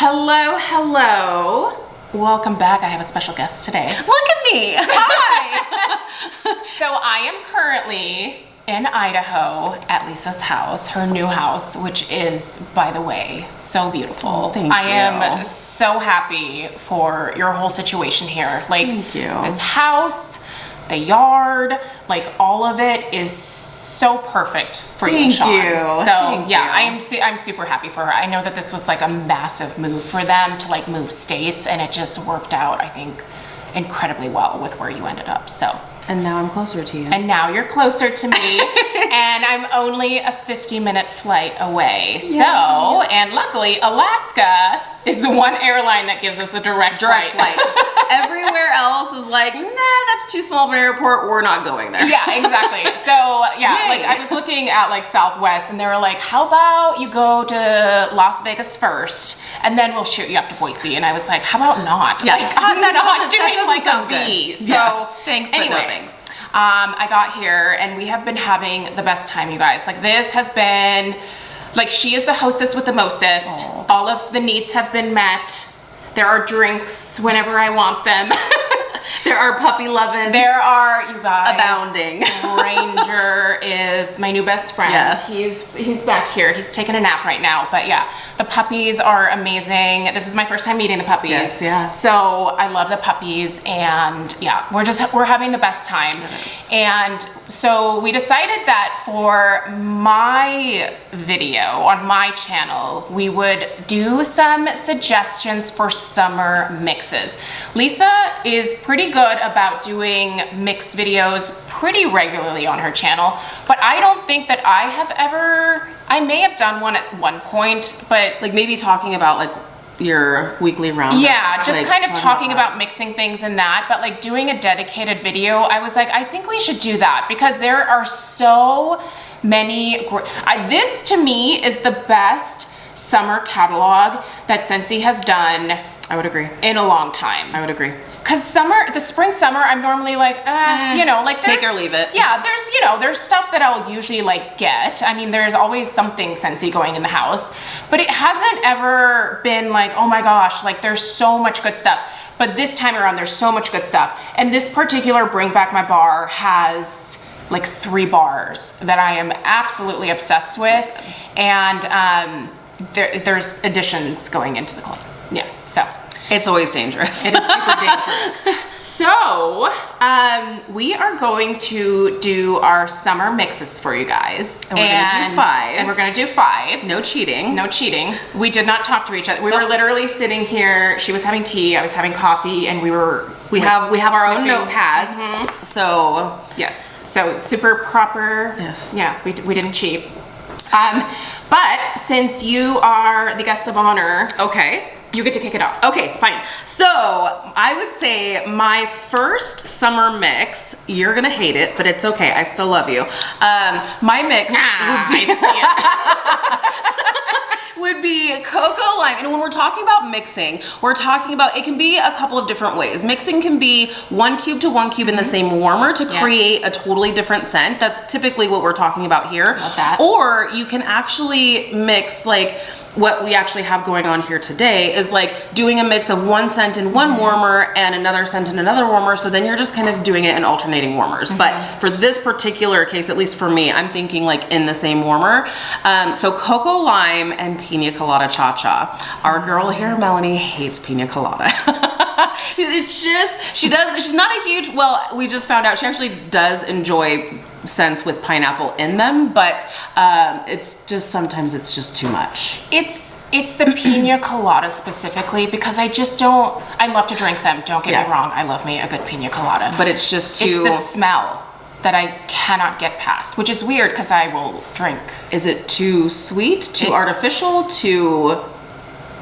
Hello, hello. Welcome back. I have a special guest today. Look at me. Hi. So I am currently in Idaho at Lisa's house, her new house, which is, by the way, so beautiful. Oh, thank you. I am so happy for your whole situation here. Like, thank you. This house, the yard, like all of it is so perfect for you and Shawn. So yeah, I'm super happy for her. I know that this was like a massive move for them to like move states, and it just worked out, I think, incredibly well with where you ended up. So. And now I'm closer to you. And now you're closer to me. And I'm only a 50-minute flight away. Yeah. So, and luckily, Alaska is the one airline that gives us a direct flight. Everywhere else is like, nah, that's too small of an airport. We're not going there. Yeah, exactly. So, yeah, like I was looking at like Southwest, and they were like, how about you go to Las Vegas first, and then we'll shoot you up to Boise. And I was like, how about not? Yeah, like, I'm not doing like a V. So, yeah. Thanks, anyway. But no thanks. I got here and we have been having the best time, you guys. Like, this has been, like, she is the hostess with the mostest. Aww. All of the needs have been met. There are drinks whenever I want them. There are puppy lovins. There are, you guys. Abounding. Ranger is my new best friend. Yes. He's back here. He's taking a nap right now. But yeah, the puppies are amazing. This is my first time meeting the puppies. Yes, yeah. So I love the puppies, and yeah, we're having the best time. And so we decided that for my video on my channel, we would do some suggestions for summer mixes. Lisa is pretty good about doing mix videos pretty regularly on her channel, but I don't think that I may have done one at one point, but like maybe talking about like your weekly round. Yeah, just like kind of talking about mixing things and that, but like doing a dedicated video, I was like, I think we should do that because there are so many, this to me is the best summer catalog that Scentsy has done. I would agree. In a long time. I would agree. Cause the spring, summer, I'm normally like, you know, like take or leave it. Yeah, there's stuff that I'll usually like get. I mean, there's always something Scentsy going in the house, but it hasn't ever been like, oh my gosh, like there's so much good stuff. But this time around, there's so much good stuff. And this particular Bring Back My Bar has like 3 bars that I am absolutely obsessed with. And there's additions going into the club. Yeah, so. It's always dangerous. It is super dangerous. So, we are going to do our summer mixes for you guys. And we're gonna do 5. And we're gonna do 5. No cheating. No cheating. We did not talk to each other. We were literally sitting here. She was having tea, I was having coffee, and we have our own notepads. Mm-hmm. So yeah. So super proper. Yes. Yeah, we didn't cheat. But since you are the guest of honor, okay, you get to kick it off. Okay, fine. So I would say my first summer mix, you're gonna hate it, but it's okay. I still love you. My mix would be cocoa lime. And when we're talking about mixing, we're talking about, it can be a couple of different ways. Mixing can be 1 cube to 1 cube in the same warmer to create a totally different scent. That's typically what we're talking about here. Love that. Or you can actually mix, like what we actually have going on here today is like doing a mix of 1 scent in 1 warmer and another scent in another warmer. So then you're just kind of doing it in alternating warmers. But for this particular case, at least for me, I'm thinking like in the same warmer. So cocoa lime and pina colada cha-cha. Our girl here, Melanie, hates pina colada. It's just, she's not a huge, well, we just found out she actually does enjoy scents with pineapple in them, but it's just, sometimes it's just too much. It's the pina colada specifically because I love to drink them, don't get me wrong, I love me a good pina colada. But it's just too... It's the smell that I cannot get past, which is weird because I will drink. Is it too sweet, too artificial, too...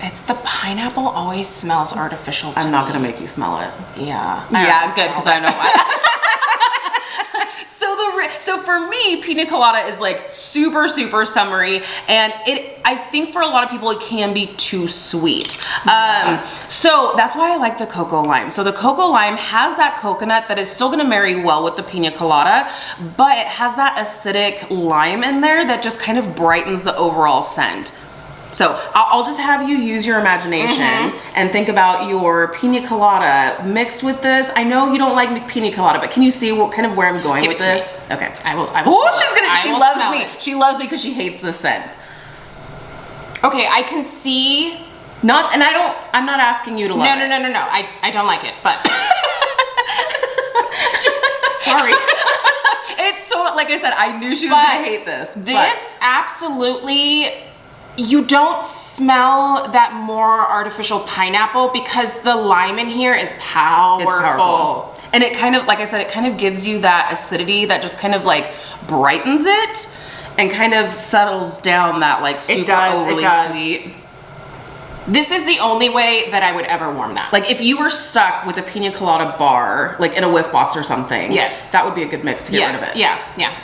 It's the pineapple always smells artificial to me. I'm not gonna make you smell it. Yeah. Yeah, good, because I know why. So for me, pina colada is like super, super summery, and I think for a lot of people it can be too sweet. So that's why I like the cocoa lime. So the cocoa lime has that coconut that is still gonna marry well with the pina colada, but it has that acidic lime in there that just kind of brightens the overall scent. So I'll just have you use your imagination and think about your pina colada mixed with this. I know you don't like pina colada, but can you see what kind of where I'm going Give with it to this? me. Okay. I will Oh, she loves me. It. She loves me because she hates this scent. Okay, I can see. I'm not asking you to love it. No. I don't like it, but. Sorry. It's total, like I said, I knew she was gonna hate this. This absolutely, you don't smell that more artificial pineapple because the lime in here is powerful. It's powerful. And it kind of, like I said, it kind of gives you that acidity that just kind of like brightens it and kind of settles down that like super overly sweet. This is the only way that I would ever warm that. Like if you were stuck with a pina colada bar, like in a whiff box or something, yes, that would be a good mix to get rid of it. Yeah.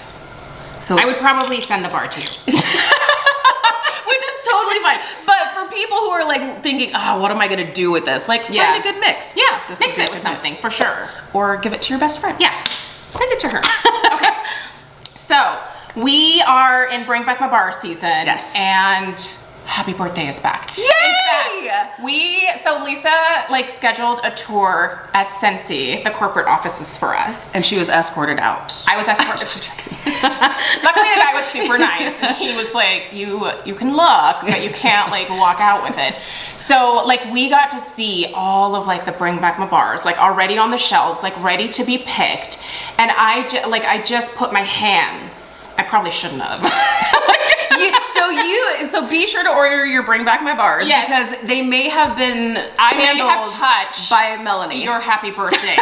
So I would probably send the bar to you. Which is totally fine. But for people who are like thinking, oh, what am I gonna do with this? Like find a good mix. Yeah, mix it with something for sure. Or give it to your best friend. Yeah, send it to her. Okay, so we are in Bring Back My Bar season. Yes. And happy birthday is back. Yay! In fact, so Lisa like scheduled a tour at Scentsy, the corporate offices for us. And she was escorted out. I was escorted. Just kidding. Luckily the guy was super nice and he was like, you can look, but you can't like walk out with it. So like we got to see all of like the Bring Back My Bars, like already on the shelves, like ready to be picked. And I just put my hands, I probably shouldn't have. So be sure to order your Bring Back My Bars because they may have been touched by Melanie. Your happy birthdays.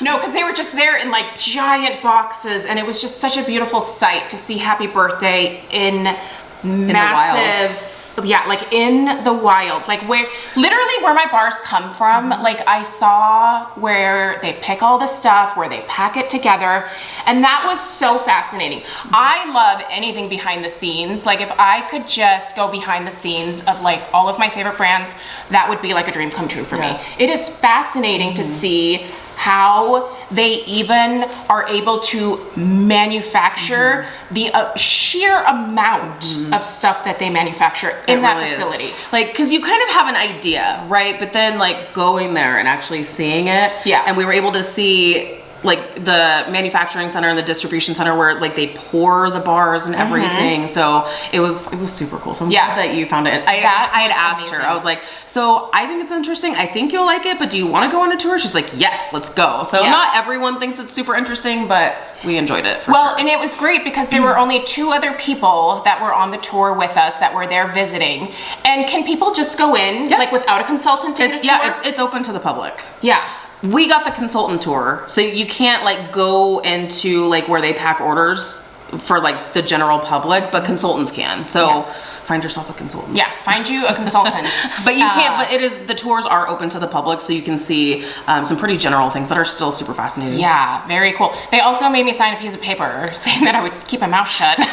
No, because they were just there in like giant boxes and it was just such a beautiful sight to see happy birthday in massive, like in the wild, like literally where my bars come from. Like I saw where they pick all the stuff, where they pack it together, and that was so fascinating. I love anything behind the scenes. Like if I could just go behind the scenes of like all of my favorite brands, that would be like a dream come true for me. It is fascinating to see how they even are able to manufacture the sheer amount of stuff that they manufacture in that facility. Like, cause you kind of have an idea, right? But then like going there and actually seeing it. Yeah. And we were able to see like the manufacturing center and the distribution center where like they pour the bars and everything. So it was super cool. So I'm glad that you found it. I had asked her, I was like, so I think it's interesting. I think you'll like it, but do you want to go on a tour? She's like, yes, let's go. So not everyone thinks it's super interesting, but we enjoyed it for sure. And it was great because there were only 2 other people that were on the tour with us that were there visiting. And can people just go in like without a consultant to get a tour? Yeah, it's open to the public. Yeah. We got the consultant tour, so you can't like go into like where they pack orders for like the general public, but consultants can. So find yourself a consultant. Yeah, find you a consultant. But you can't, but the tours are open to the public, so you can see some pretty general things that are still super fascinating. Yeah, very cool. They also made me sign a piece of paper saying that I would keep my mouth shut. And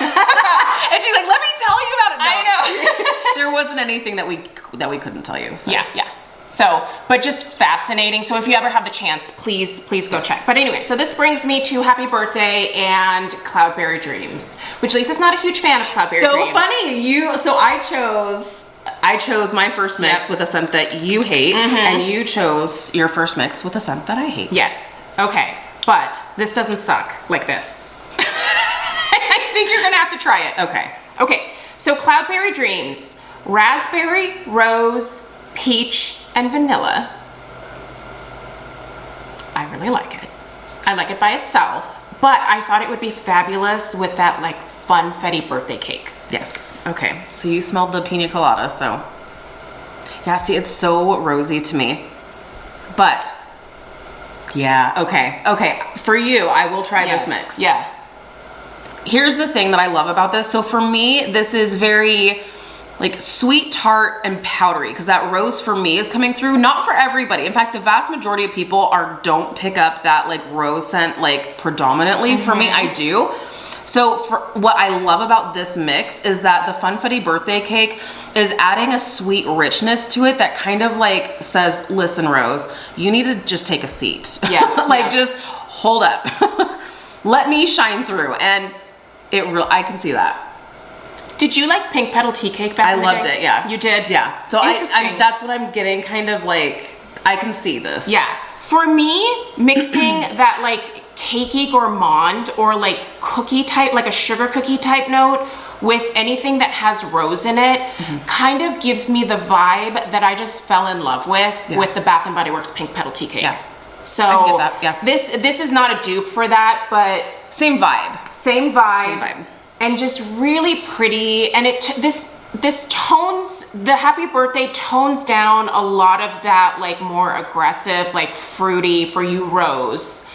she's like, let me tell you about it. No. I know. There wasn't anything that we couldn't tell you. So. Yeah. So, but just fascinating. So if you ever have the chance, please go check. But anyway, so this brings me to Happy Birthday and Cloudberry Dreams, which Lisa's not a huge fan of Cloudberry Dreams. So funny, so I chose my first mix with a scent that you hate, and you chose your first mix with a scent that I hate. Yes. Okay. But this doesn't suck like this. I think you're gonna have to try it. Okay. So Cloudberry Dreams, raspberry, rose, peach, and vanilla. I really like it. I like it by itself, but I thought it would be fabulous with that like funfetti birthday cake. Yes. Okay. So you smelled the pina colada, so yeah, see, it's so rosy to me. But yeah, okay. For you, I will try this mix. Yeah. Here's the thing that I love about this. So for me, this is very like sweet, tart, and powdery, because that rose for me is coming through. Not for everybody. In fact, the vast majority of people don't pick up that like rose scent like predominantly. For me, I do. So for what I love about this mix is that the Funfetti birthday cake is adding a sweet richness to it that kind of like says, listen, Rose, you need to just take a seat. Yeah. Just hold up. Let me shine through. And I can see that. Did you like pink petal tea cake back in the day? I loved it, yeah. You did? Yeah. So Interesting. that's what I'm getting, kind of like, I can see this. Yeah. For me, mixing that like cakey gourmand or like cookie type, like a sugar cookie type note with anything that has rose in it kind of gives me the vibe that I just fell in love with the Bath & Body Works Pink Petal Tea Cake. Yeah. So I can get that, yeah. This is not a dupe for that, but Same vibe. same vibe. And just really pretty. And this tones, the Happy Birthday tones down a lot of that like more aggressive, like fruity for you rose.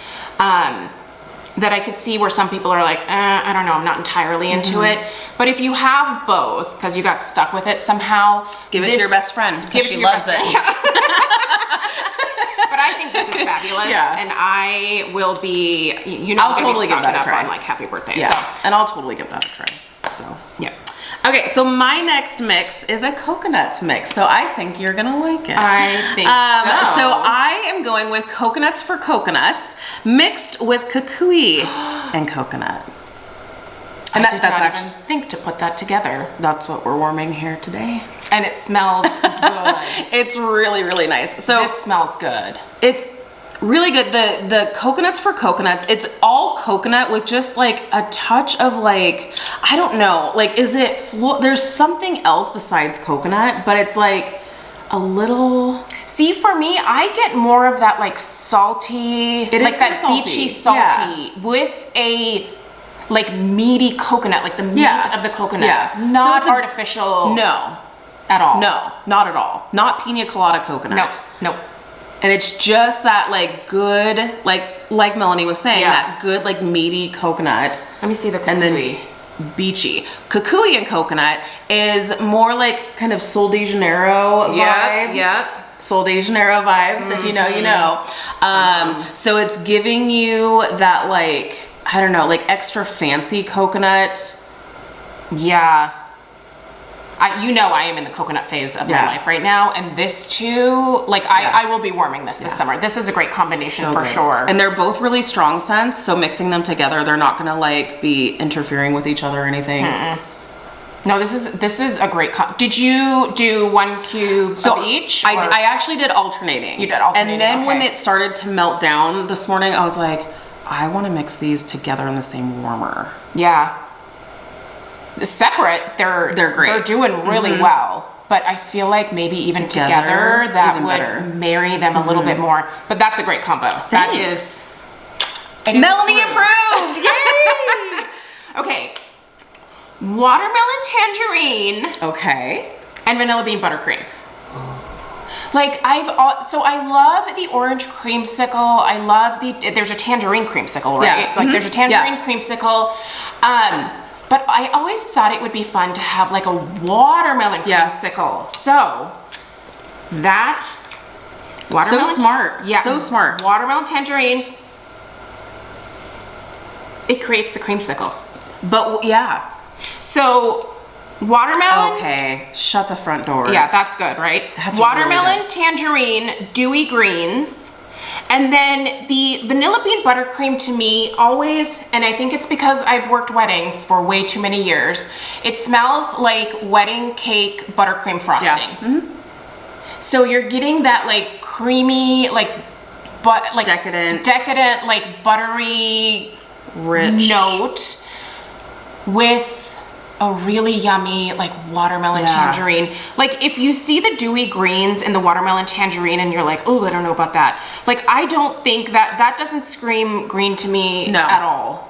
That I could see where some people are like, I don't know, I'm not entirely into it. But if you have both, because you got stuck with it somehow, Give it to your best friend, because she loves it. But I think this is fabulous, and I will be, I'll totally give that a try on like Happy Birthday. Yeah, So. and I'll totally give that a try. So Yeah. Okay, so my next mix is a coconuts mix, so I think you're gonna like it. I think So I am going with Coconuts for Coconuts mixed with kukui and coconut. And I did not even think to put that together. That's what we're warming here today. And it smells good. It's really, really nice. So This smells good. it's really good. The Coconuts for Coconuts, it's all coconut with just like a touch of like, I don't know, like is it, there's something else besides coconut, but it's like a little. See, for me, I get more of that like salty, It is like that kinda beachy salty. salty with a like meaty coconut, like the meat of the coconut. Yeah. Not So it's artificial No, at all. no, not at all. Not pina colada coconut. Nope. And it's just that like good, like Melanie was saying, Yeah. that good like meaty coconut. Let me see the kukui. And then beachy. Kukui and coconut is more like kind of Sol de Janeiro vibes. Yeah. Sol de Janeiro vibes, if you know, you know. So it's giving you that like, I don't know, like extra fancy coconut. Yeah. I am in the coconut phase of my life right now, and this too, like I will be warming this summer. This is a great combination for sure. And they're both really strong scents, so mixing them together, they're not gonna like be interfering with each other or anything. No, this is a great. Did you do 1 cube of each? I actually did alternating. You did alternating. And then when it started to melt down this morning, I was like, I want to mix these together in the same warmer. Yeah. Separate, they're great. They're doing really well. But I feel like maybe even together that even would better. marry them a little bit more. But that's a great combo. That is. It is Melanie approved! Yay! Okay. Watermelon tangerine Okay. and vanilla bean buttercream. Like I love the orange creamsicle. I love there's a tangerine creamsicle, right? Yeah. Like there's a tangerine creamsicle. But I always thought it would be fun to have like a watermelon creamsicle. So that watermelon. So smart. Yeah. So smart. Watermelon tangerine. It creates the creamsicle. But yeah. So watermelon. Okay. Shut the front door. Yeah, that's good, right? That's watermelon, really good. tangerine, dewy greens. And then the vanilla bean buttercream to me always, and I think it's because I've worked weddings for way too many years, it smells like wedding cake buttercream frosting. Yeah. So you're getting that like creamy, like decadent, like buttery, rich note with a really yummy like watermelon tangerine. Like if you see the dewy greens in the watermelon tangerine and you're like, oh, I don't know about that. Like I don't think that doesn't scream green to me at all.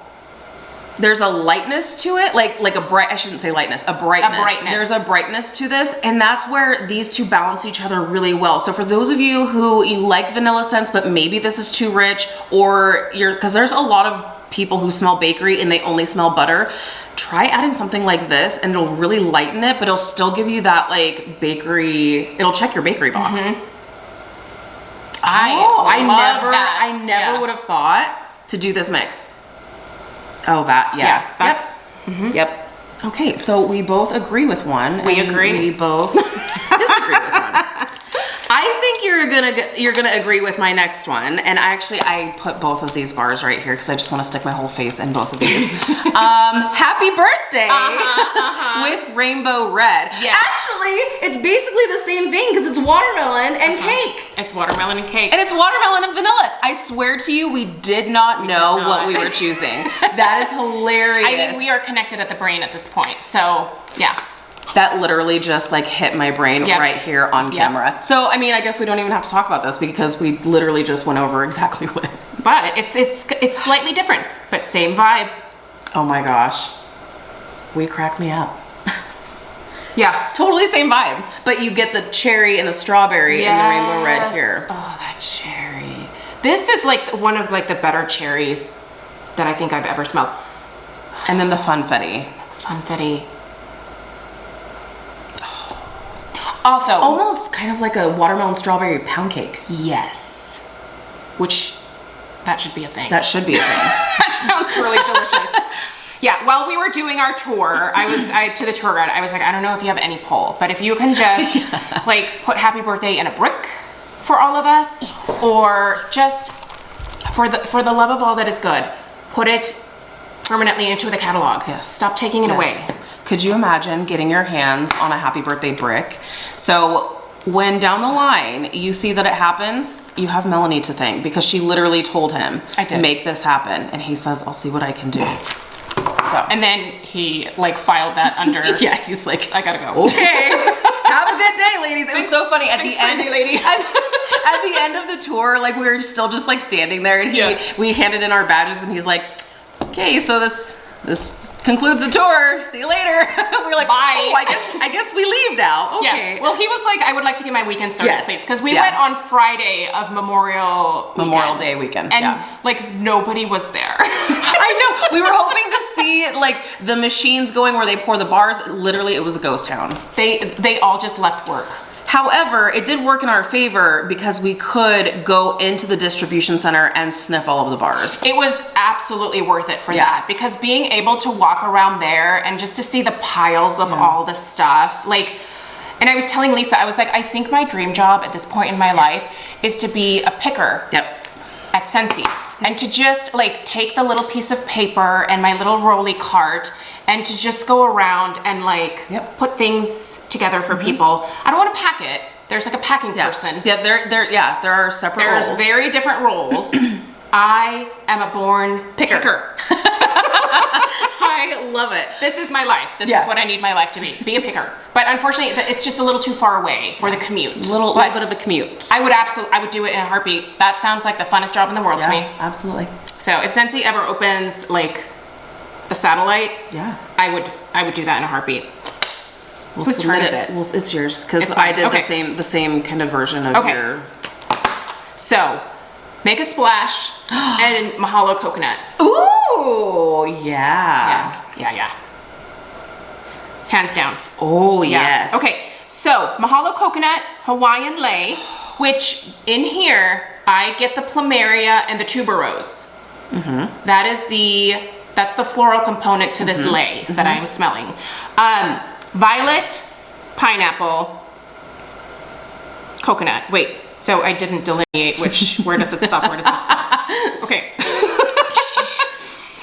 There's a lightness to it, like a bright, I shouldn't say lightness, a brightness. There's a brightness to this, and that's where these two balance each other really well. So for those of you who like vanilla scents, but maybe this is too rich, or because there's a lot of people who smell bakery and they only smell butter, try adding something like this and it'll really lighten it, but it'll still give you that like bakery, it'll check your bakery box. I never would have thought to do this mix. Oh, that's yep. Okay, so we both agree with one. We agree. We both disagree with one. I think you're you're gonna agree with my next one. And I put both of these bars right here because I just want to stick my whole face in both of these. Happy birthday with rainbow red. Yes. Actually, it's basically the same thing because it's watermelon and cake. It's watermelon and cake. And it's watermelon and vanilla. I swear to you, we did not know what we were choosing. That is hilarious. I mean, we are connected at the brain at this point. So yeah. That literally just like hit my brain right here on camera. So, I mean, I guess we don't even have to talk about this because we literally just went over exactly what. But it's slightly different, but same vibe. Oh my gosh. We cracked me up. Yeah. Totally same vibe. But you get the cherry and the strawberry and the rainbow red here. Oh, that cherry. This is like one of like the better cherries that I think I've ever smelled. And then the funfetti. Funfetti. Also, almost kind of like a watermelon strawberry pound cake. Yes. Which, that should be a thing. That should be a thing. That sounds really delicious. Yeah, while we were doing our tour, to the tour guide, I was like, I don't know if you have any pull, but if you can just like put happy birthday in a brick for all of us, or just for the love of all that is good, put it permanently into the catalog. Yes. Stop taking it away. Could you imagine getting your hands on a happy birthday brick? So when down the line you see that it happens, you have Melanie to thank because she literally told him, I did. Make this happen. And he says, I'll see what I can do. So. And then he like filed that under. Yeah, he's like, I gotta go. Okay, have a good day, ladies. It was so funny at the end. Crazy lady. At the end of the tour, like we were still just like standing there, and we handed in our badges, and he's like, okay, so this concludes the tour. See you later. We're like, bye. Oh, I guess we leave now. Okay. Yeah. Well, he was like, I would like to get my weekend started, please, because we went on Friday of Memorial Day weekend, and like nobody was there. I know. We were hoping to see like the machines going where they pour the bars. Literally, it was a ghost town. They all just left work. However, it did work in our favor because we could go into the distribution center and sniff all of the bars. It was absolutely worth it for that, because being able to walk around there and just to see the piles of all the stuff, like, and I was telling Lisa, I was like, I think my dream job at this point in my life is to be a picker at Scentsy, and to just like take the little piece of paper and my little rolly cart and to just go around and like put things together for people. I don't want to pack it. There's like a packing person. Yeah, there are separate roles. There's very different roles. I am a born picker. I love it. This is my life. This is what I need my life to be a picker. But unfortunately, it's just a little too far away for the commute. A little bit of a commute. I would do it in a heartbeat. That sounds like the funnest job in the world to me. Absolutely. So if Scentsy ever opens like a satellite, I would do that in a heartbeat. Whose turn is it? Well, it's yours, because I did the same kind of version of your. So, make a splash and Mahalo coconut. Ooh, yeah. Hands down. Oh, yes. Okay, so Mahalo coconut, Hawaiian lei, which in here, I get the plumeria and the tuberose. That's the floral component to this lei that I am smelling. Violet, pineapple, coconut. Wait, so I didn't delineate where does it stop, where does it stop? Okay.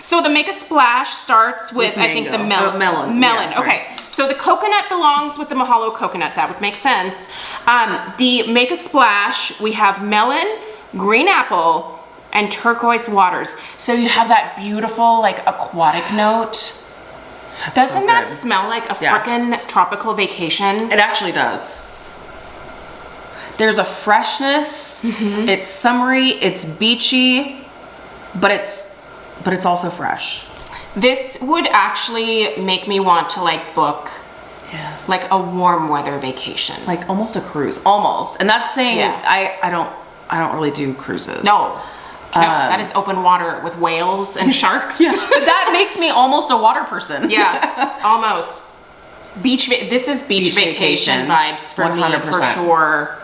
So the make a splash starts with I think the melon. Melon. Yeah, okay. So the coconut belongs with the Mahalo coconut. That would make sense. The make a splash, we have melon, green apple, and turquoise waters. So you have that beautiful like aquatic note. Doesn't that smell like a frickin' tropical vacation? It actually does. There's a freshness. It's summery. It's beachy, but it's also fresh. This would actually make me want to like book like a warm weather vacation, like almost a cruise, almost. And that's saying I don't really do cruises. No, that is open water with whales and sharks. But that makes me almost a water person. Almost. This is beach vacation vibes for 100%. Me, for sure.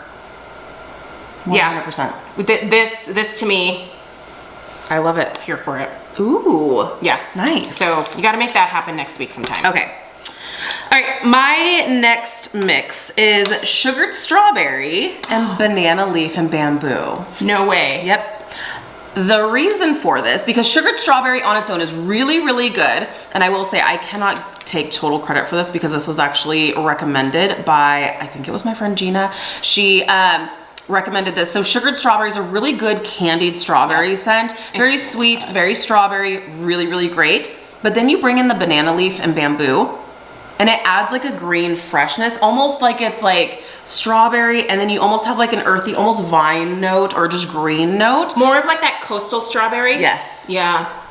100%. This to me, I love it. Here for it. Ooh. Yeah. Nice. So you got to make that happen next week sometime. Okay. right, my next mix is sugared strawberry and banana leaf and bamboo. No way. Yep. The reason for this, because sugared strawberry on its own is really, really good. And I will say I cannot take total credit for this because this was actually recommended by, I think it was my friend Gina. She recommended this. So sugared strawberry is a really good candied strawberry scent. Very sweet, very strawberry, really, really great. But then you bring in the banana leaf and bamboo, and it adds like a green freshness, almost like it's like strawberry, and then you almost have like an earthy, almost vine note or just green note. More of like that coastal strawberry? Yes. Yeah.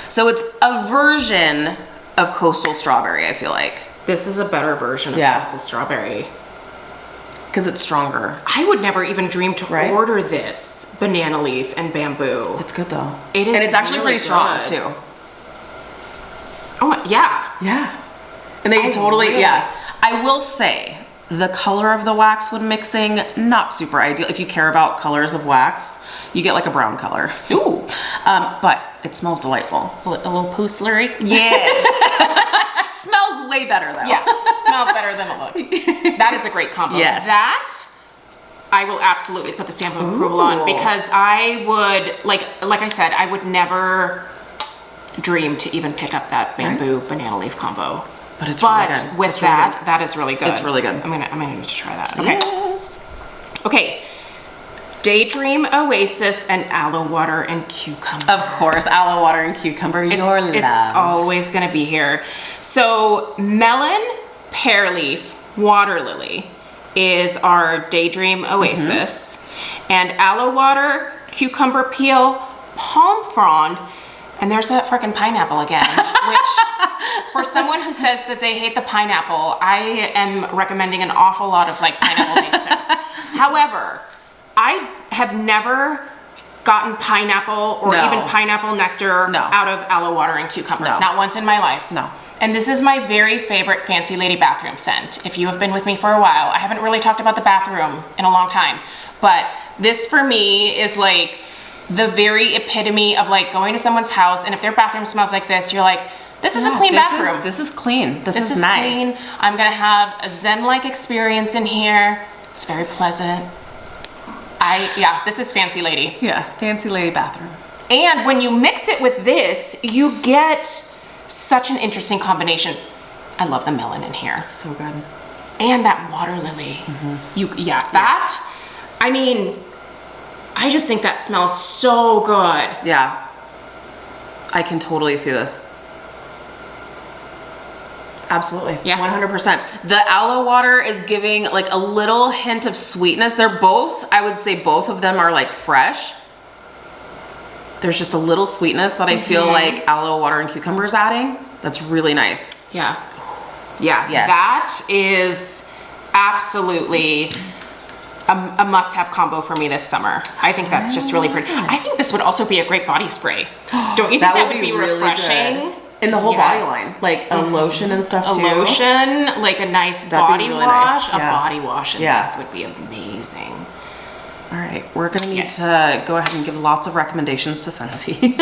So it's a version of coastal strawberry, I feel like. This is a better version of coastal strawberry. Because it's stronger. I would never even dream to order this banana leaf and bamboo. It's good though. It is. And it's actually really pretty strong good. too. Oh, yeah. Yeah. And they I will say, the color of the wax when mixing, not super ideal. If you care about colors of wax, you get like a brown color. Ooh. But it smells delightful. A little pooslery. Yes. Smells way better though. Yeah, smells better than it looks. That is a great combo. Yes. That, I will absolutely put the stamp of approval on, because I would, like I said, I would never dream to even pick up that bamboo banana leaf combo. But it's really good. With that is really good. It's really good. I'm gonna need to try that. Okay. Yes. Okay. Daydream Oasis and aloe water and cucumber. Of course, aloe water and cucumber. It's always gonna be here. So melon, pear leaf, water lily is our Daydream Oasis, and aloe water, cucumber peel, palm frond. And there's that freaking pineapple again, which for someone who says that they hate the pineapple, I am recommending an awful lot of like pineapple-based scents. However, I have never gotten pineapple or even pineapple nectar out of aloe water and cucumber. Not once in my life. No. And this is my very favorite Fancy Lady bathroom scent. If you have been with me for a while, I haven't really talked about the bathroom in a long time, but this for me is like the very epitome of like going to someone's house, and if their bathroom smells like this, you're like, this is a clean bathroom. This is clean. This is nice. Clean. I'm gonna have a zen-like experience in here. It's very pleasant. This is Fancy Lady. Yeah, Fancy Lady bathroom. And when you mix it with this, you get such an interesting combination. I love the melon in here. So good. And that water lily. I mean, I just think that smells so good. Yeah. I can totally see this. Absolutely. Yeah. 100%. The aloe water is giving like a little hint of sweetness. They're both, I would say both of them are like fresh. There's just a little sweetness that I feel like aloe water and cucumber is adding. That's really nice. Yeah. Yeah. Yes. That is absolutely a must-have combo for me this summer. I think that's just really pretty. I think this would also be a great body spray. Don't you think that would be really refreshing? Good. In the whole body line, like a lotion and stuff too. A lotion, like a nice body wash. A body wash in this would be amazing. All right, we're gonna need to go ahead and give lots of recommendations to Scentsy.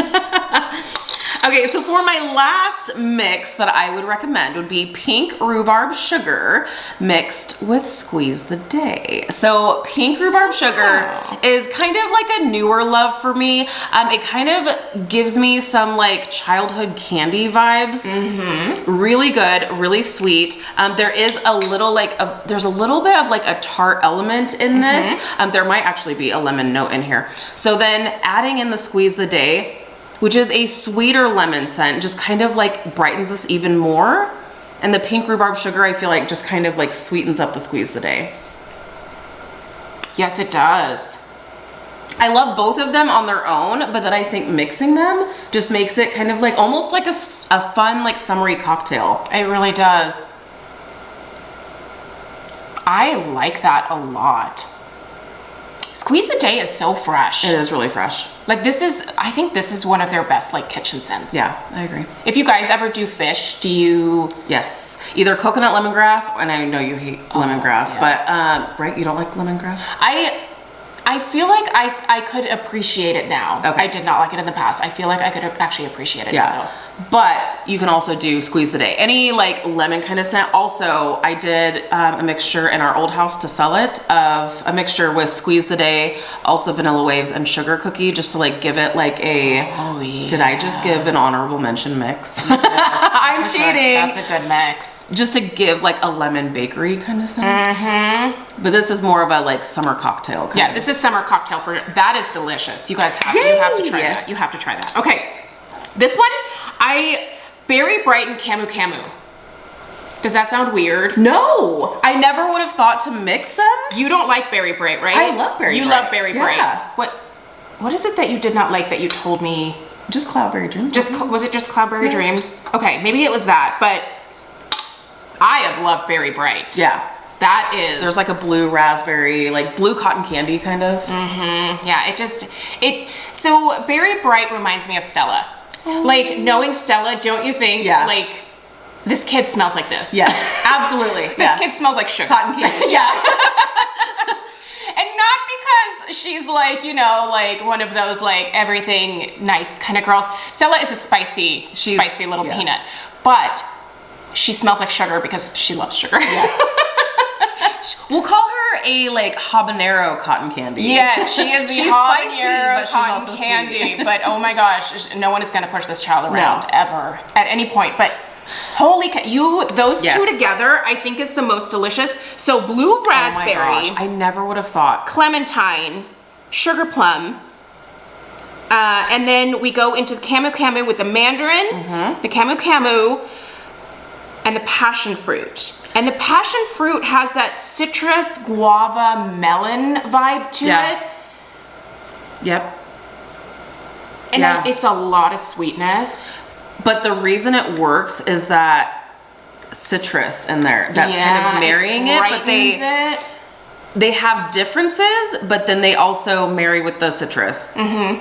Okay, so for my last mix that I would recommend would be pink rhubarb sugar mixed with Squeeze the Day. So pink rhubarb sugar is kind of like a newer love for me. It kind of gives me some like childhood candy vibes. Really good, really sweet. There is a little there's a little bit of like a tart element in this. There might actually be a lemon note in here. So then adding in the Squeeze the Day, which is a sweeter lemon scent, just kind of like brightens this even more. And the pink rhubarb sugar, I feel like just kind of like sweetens up the Squeeze the Day. Yes, it does. I love both of them on their own, but then I think mixing them just makes it kind of like almost like a fun, like summery cocktail. It really does. I like that a lot. Squeeze the Day is so fresh. It is really fresh. Like I think this is one of their best like kitchen scents. Yeah, I agree. If you guys ever do fish, do you? Yes, either coconut lemongrass, and I know you hate lemongrass, but right, you don't like lemongrass? I feel like I could appreciate it now. Okay. I did not like it in the past. I feel like I could actually appreciate it now though. But you can also do squeeze the day. Any like lemon kind of scent. Also, I did a mixture in our old house to sell it of a mixture with squeeze the day, also vanilla waves and sugar cookie, just to like give it like a, did I just give an honorable mention mix? I'm cheating. That's a good mix. Just to give like a lemon bakery kind of scent. But this is more of a like summer cocktail kind of. This is summer cocktail for, that is delicious. You guys have, you have to try that. You have to try that. Okay. This one, Berry Bright and Camu Camu. Does that sound weird? No, I never would have thought to mix them. You don't like Berry Bright, right? I love Berry Bright. You love Berry Bright. Yeah. What is it that you did not like that you told me? Just Cloudberry Dreams. Was it just Cloudberry Dreams? Okay, maybe it was that, but I have loved Berry Bright. Yeah. That is. There's like a blue raspberry, like blue cotton candy kind of. Yeah, so Berry Bright reminds me of Stella. Like, knowing Stella, don't you think, like, this kid smells like this? Yes, absolutely. This kid smells like sugar. Cotton candy. Yeah. And not because she's like, you know, like one of those like everything nice kind of girls. Stella is a spicy little peanut. But she smells like sugar because she loves sugar. Yeah. We'll call her a like habanero cotton candy. Yes, she is the she's habanero spicy, cotton candy. But oh my gosh, no one is going to push this child around ever at any point. But holy those two together, I think is the most delicious. So blue raspberry. Oh my gosh, I never would have thought. Clementine, sugar plum. And then we go into the Camu Camu with the mandarin, the Camu Camu, and the passion fruit. And the passion fruit has that citrus, guava, melon vibe to it. Yep. And it's a lot of sweetness. But the reason it works is that citrus in there. That's kind of marrying it. But they have differences, but then they also marry with the citrus. Oh,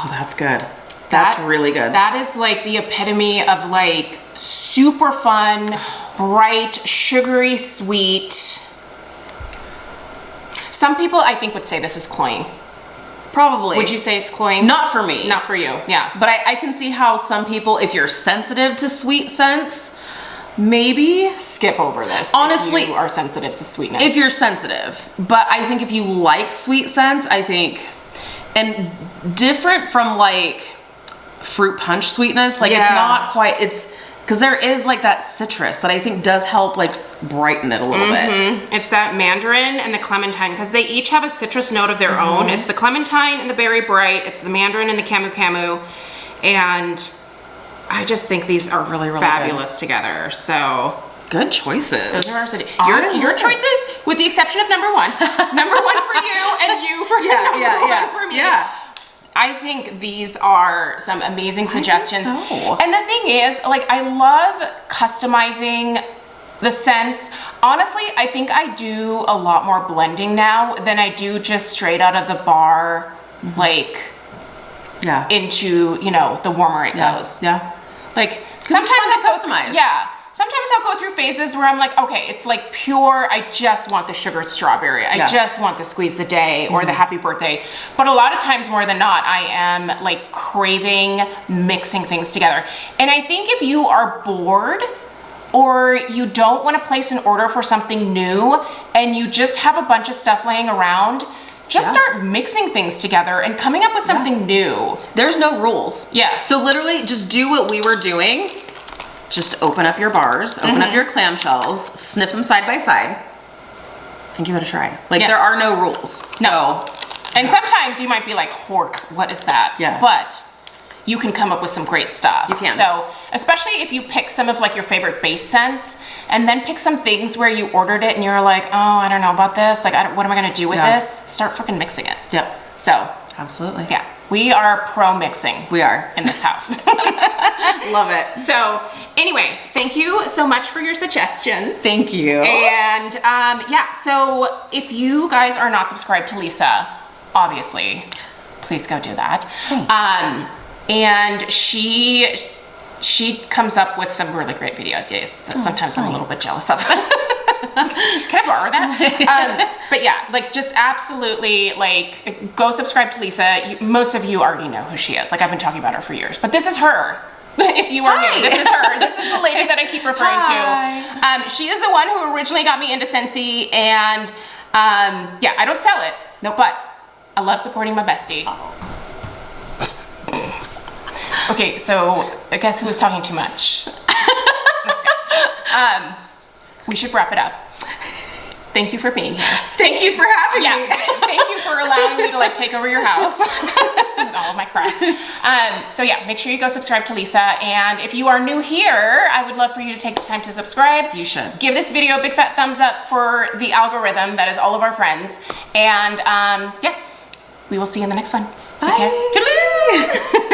that's good. That's really good. That is like the epitome of like super fun, bright, sugary, sweet. Some people I think would say this is cloying. Probably. Would you say it's cloying? Not for me. Not for you, yeah. But I can see how some people, if you're sensitive to sweet scents, maybe skip over this. Honestly, if you are sensitive to sweetness. If you're sensitive. But I think if you like sweet scents, I think, and different from like fruit punch sweetness, like it's not quite, it's, because there is like that citrus that I think does help like brighten it a little bit. It's that mandarin and the clementine, because they each have a citrus note of their own. It's the clementine and the berry bright. It's the mandarin and the camu camu. And I just think these are really fabulous together. So good choices. Those are your choices, with the exception of number one. Number one for you and you for number one for me. Yeah. I think these are some amazing suggestions. And the thing is, like, I love customizing the scents. Honestly, I think I do a lot more blending now than I do just straight out of the bar, like, into, you know, the warmer it goes. Like, sometimes I customize. Sometimes I'll go through phases where I'm like, okay, it's like pure, I just want the sugared strawberry. I just want the squeeze the day or the happy birthday. But a lot of times, more than not, I am like craving mixing things together. And I think if you are bored or you don't want to place an order for something new and you just have a bunch of stuff laying around, just start mixing things together and coming up with something new. There's no rules. So literally just do what we were doing. Just open up your bars, open up your clamshells, sniff them side by side, and give it a try. Like, there are no rules. No. And sometimes you might be like, hork, what is that? But you can come up with some great stuff. You can. So, especially if you pick some of like your favorite base scents, and then pick some things where you ordered it and you're like, oh, I don't know about this. Like, what am I gonna do with this? Start freaking mixing it. So. Absolutely. We are pro mixing. We are. In this house. Love it. So anyway, thank you so much for your suggestions. Thank you. And so if you guys are not subscribed to Lisa, obviously, please go do that. And she comes up with some really great video ideas that sometimes I'm a little bit jealous of. Can I borrow that? But yeah, like just absolutely like go subscribe to Lisa. Most of you already know who she is. Like I've been talking about her for years, but this is her. If you are new, this is her. This is the lady that I keep referring to. She is the one who originally got me into Scentsy, and yeah, I don't sell it, no, but I love supporting my bestie. Okay, so I guess who was talking too much? We should wrap it up. Thank you for being here. Thank you for having me. Thank you for allowing me to like take over your house with all of my crap. So yeah, make sure you go subscribe to Lisa. And if you are new here, I would love for you to take the time to subscribe. You should. Give this video a big fat thumbs up for the algorithm that is all of our friends. And yeah, we will see you in the next one. Take care. Toodaloo!